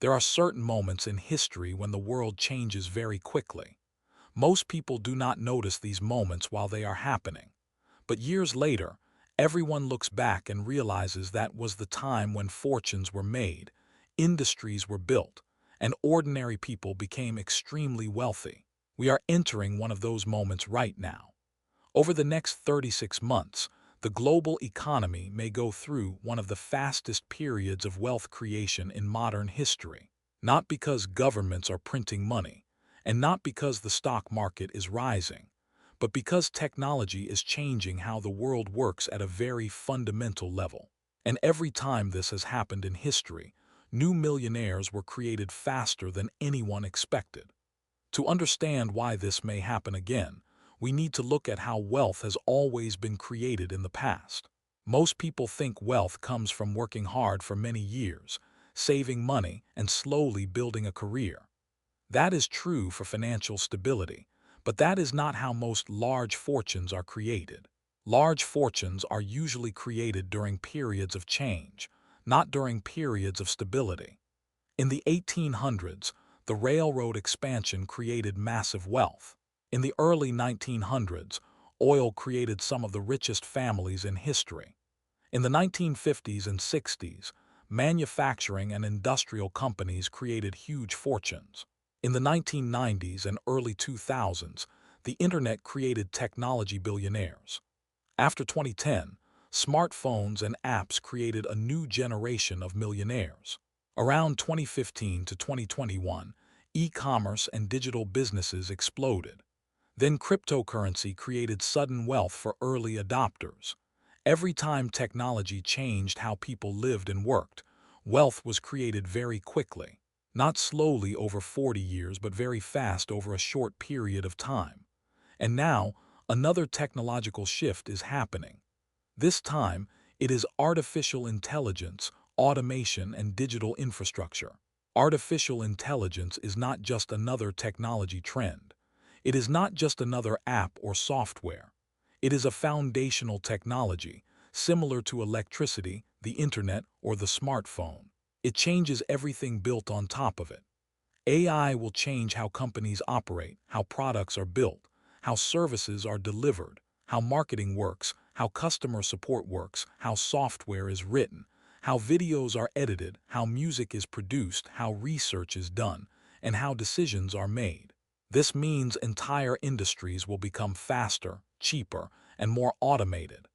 There are certain moments in history when the world changes very quickly. Most people do not notice these moments while they are happening. But years later, everyone looks back and realizes that was the time when fortunes were made, industries were built, and ordinary people became extremely wealthy. We are entering one of those moments right now. Over the next 36 months, the global economy may go through one of the fastest periods of wealth creation in modern history. Not because governments are printing money, and not because the stock market is rising, but because technology is changing how the world works at a very fundamental level. And every time this has happened in history, new millionaires were created faster than anyone expected. To understand why this may happen again, we need to look at how wealth has always been created in the past. Most people think wealth comes from working hard for many years, saving money, and slowly building a career. That is true for financial stability, but that is not how most large fortunes are created. Large fortunes are usually created during periods of change, not during periods of stability. In the 1800s, the railroad expansion created massive wealth. In the early 1900s, oil created some of the richest families in history. In the 1950s and 60s, manufacturing and industrial companies created huge fortunes. In the 1990s and early 2000s, the internet created technology billionaires. After 2010, smartphones and apps created a new generation of millionaires. Around 2015 to 2021, e-commerce and digital businesses exploded. Then cryptocurrency created sudden wealth for early adopters. Every time technology changed how people lived and worked, wealth was created very quickly. Not slowly over 40 years, but very fast over a short period of time. And now, another technological shift is happening. This time, it is artificial intelligence, automation, and digital infrastructure. Artificial intelligence is not just another technology trend. It is not just another app or software. It is a foundational technology, similar to electricity, the internet, or the smartphone. It changes everything built on top of it. AI will change how companies operate, how products are built, how services are delivered, how marketing works, how customer support works, how software is written, how videos are edited, how music is produced, how research is done, and how decisions are made. This means entire industries will become faster, cheaper, and more automated.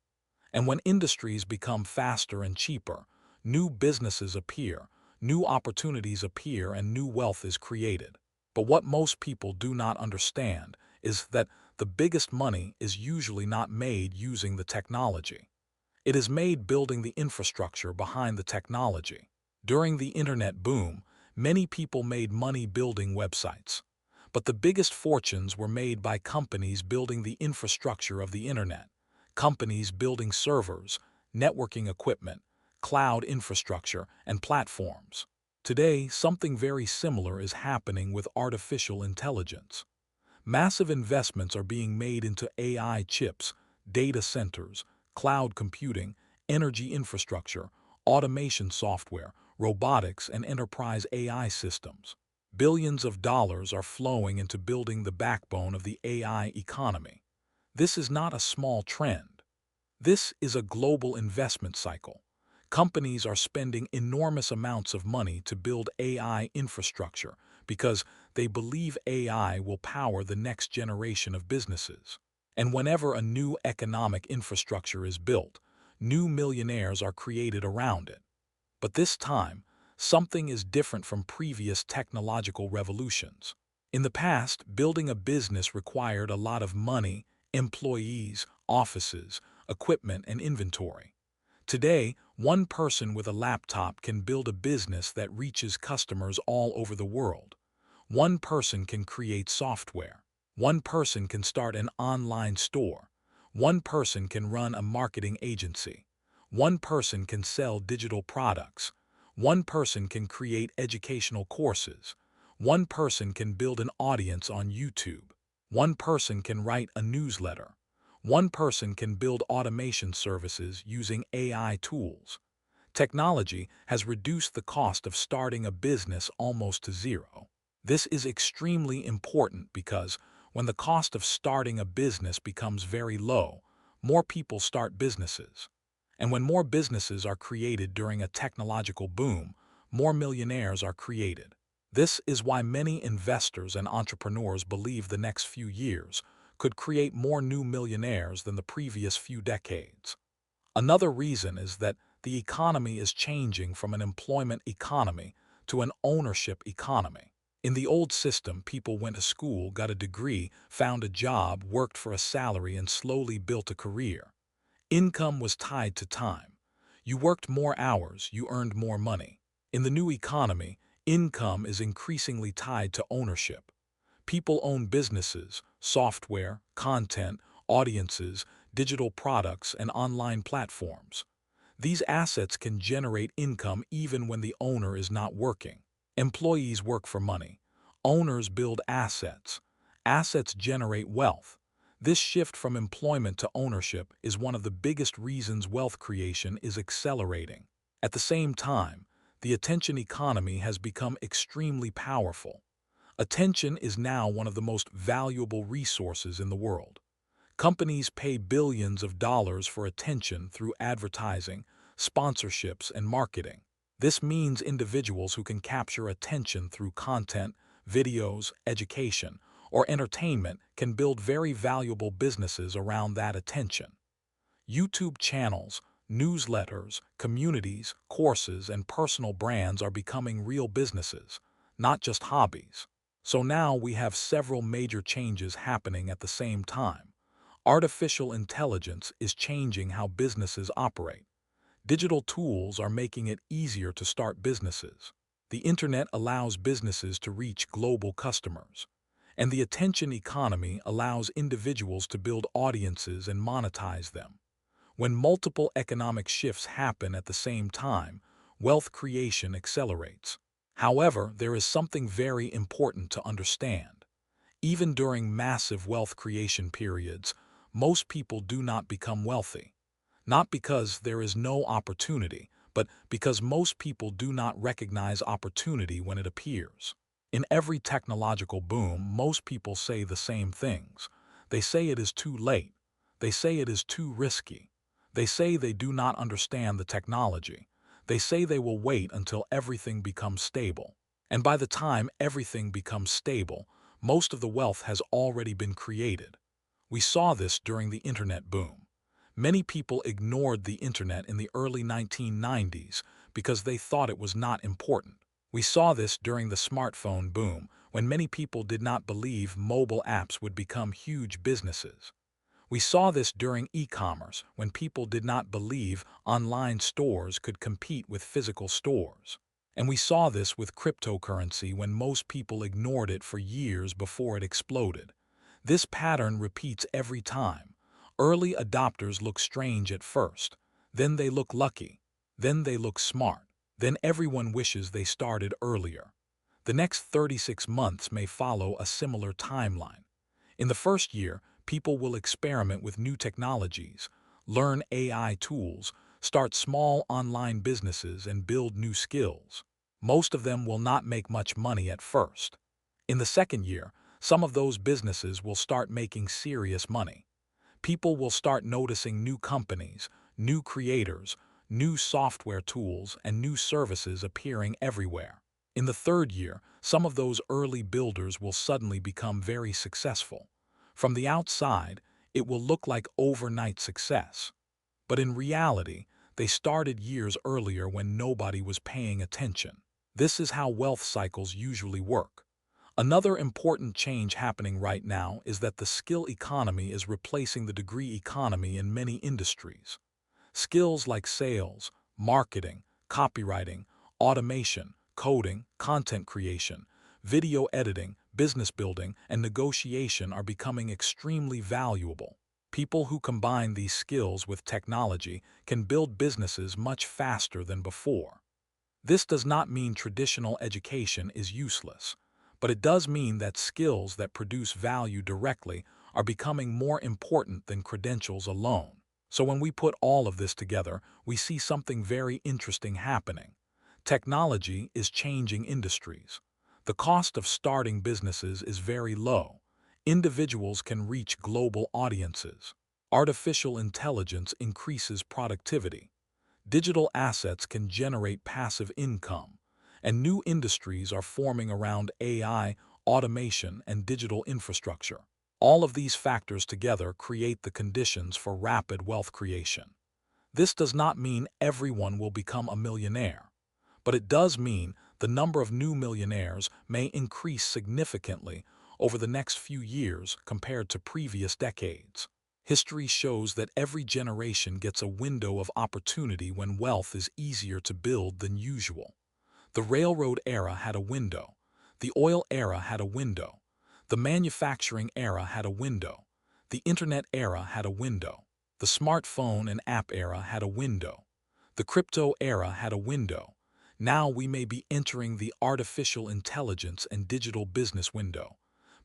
And when industries become faster and cheaper, new businesses appear, new opportunities appear, and new wealth is created. But what most people do not understand is that the biggest money is usually not made using the technology. It is made building the infrastructure behind the technology. During the internet boom, many people made money building websites. But the biggest fortunes were made by companies building the infrastructure of the internet, companies building servers, networking equipment, cloud infrastructure, and platforms. Today, something very similar is happening with artificial intelligence. Massive investments are being made into AI chips, data centers, cloud computing, energy infrastructure, automation software, robotics, and enterprise AI systems. Billions of dollars are flowing into building the backbone of the AI economy. This is not a small trend. This is a global investment cycle. Companies are spending enormous amounts of money to build AI infrastructure because they believe AI will power the next generation of businesses. And whenever a new economic infrastructure is built, new millionaires are created around it. But this time, something is different from previous technological revolutions. In the past, building a business required a lot of money, employees, offices, equipment, and inventory. Today, one person with a laptop can build a business that reaches customers all over the world. One person can create software. One person can start an online store. One person can run a marketing agency. One person can sell digital products. One person can create educational courses. One person can build an audience on YouTube. One person can write a newsletter. One person can build automation services using AI tools. Technology has reduced the cost of starting a business almost to zero. This is extremely important because when the cost of starting a business becomes very low, more people start businesses. And when more businesses are created during a technological boom, more millionaires are created. This is why many investors and entrepreneurs believe the next few years could create more new millionaires than the previous few decades. Another reason is that the economy is changing from an employment economy to an ownership economy. In the old system, people went to school, got a degree, found a job, worked for a salary, and slowly built a career. Income was tied to time. You worked more hours, you earned more money. In the new economy, income is increasingly tied to ownership. People own businesses, software, content, audiences, digital products, and online platforms. These assets can generate income even when the owner is not working. Employees work for money. Owners build assets. Assets generate wealth. This shift from employment to ownership is one of the biggest reasons wealth creation is accelerating. At the same time, the attention economy has become extremely powerful. Attention is now one of the most valuable resources in the world. Companies pay billions of dollars for attention through advertising, sponsorships, and marketing. This means individuals who can capture attention through content, videos, education, or entertainment can build very valuable businesses around that attention. YouTube channels, newsletters, communities, courses, and personal brands are becoming real businesses, not just hobbies. So now we have several major changes happening at the same time. Artificial intelligence is changing how businesses operate. Digital tools are making it easier to start businesses. The internet allows businesses to reach global customers. And the attention economy allows individuals to build audiences and monetize them. When multiple economic shifts happen at the same time, wealth creation accelerates. However, there is something very important to understand. Even during massive wealth creation periods, most people do not become wealthy. Not because there is no opportunity, but because most people do not recognize opportunity when it appears. In every technological boom, most people say the same things. They say it is too late. They say it is too risky. They say they do not understand the technology. They say they will wait until everything becomes stable. And by the time everything becomes stable, most of the wealth has already been created. We saw this during the internet boom. Many people ignored the internet in the early 1990s because they thought it was not important. We saw this during the smartphone boom when many people did not believe mobile apps would become huge businesses. We saw this during e-commerce when people did not believe online stores could compete with physical stores. And we saw this with cryptocurrency when most people ignored it for years before it exploded. This pattern repeats every time. Early adopters look strange at first, then they look lucky, then they look smart, then everyone wishes they started earlier. The next 36 months may follow a similar timeline. In the first year, people will experiment with new technologies, learn AI tools, start small online businesses, and build new skills. Most of them will not make much money at first. In the second year, some of those businesses will start making serious money. People will start noticing new companies, new creators, new software tools, and new services appearing everywhere. In the third year, some of those early builders will suddenly become very successful. From the outside, it will look like overnight success. But in reality, they started years earlier when nobody was paying attention. This is how wealth cycles usually work. Another important change happening right now is that the skill economy is replacing the degree economy in many industries. Skills like sales, marketing, copywriting, automation, coding, content creation, video editing, business building, and negotiation are becoming extremely valuable. People who combine these skills with technology can build businesses much faster than before. This does not mean traditional education is useless, but it does mean that skills that produce value directly are becoming more important than credentials alone. So when we put all of this together, we see something very interesting happening. Technology is changing industries. The cost of starting businesses is very low. Individuals can reach global audiences. Artificial intelligence increases productivity. Digital assets can generate passive income. And new industries are forming around AI, automation, and digital infrastructure. All of these factors together create the conditions for rapid wealth creation. This does not mean everyone will become a millionaire, but it does mean the number of new millionaires may increase significantly over the next few years compared to previous decades. History shows that every generation gets a window of opportunity when wealth is easier to build than usual. The railroad era had a window. The oil era had a window. The manufacturing era had a window. The internet era had a window. The smartphone and app era had a window. The crypto era had a window. Now we may be entering the artificial intelligence and digital business window.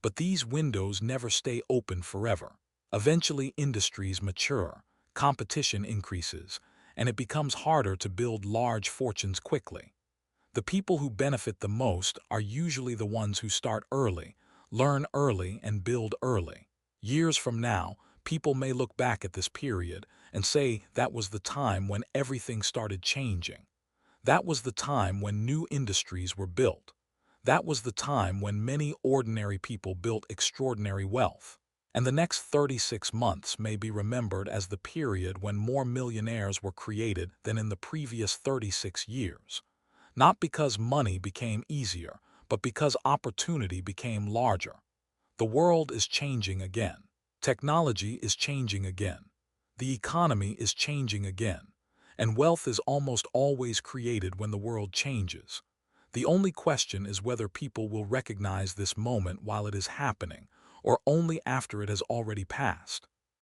But these windows never stay open forever. Eventually industries mature, competition increases, and it becomes harder to build large fortunes quickly. The people who benefit the most are usually the ones who start early, learn early, and build early. Years from now, people may look back at this period and say that was the time when everything started changing. That was the time when new industries were built. That was the time when many ordinary people built extraordinary wealth. And the next 36 months may be remembered as the period when more millionaires were created than in the previous 36 years. Not because money became easier, but because opportunity became larger. The world is changing again. Technology is changing again. The economy is changing again. And wealth is almost always created when the world changes. The only question is whether people will recognize this moment while it is happening, or only after it has already passed.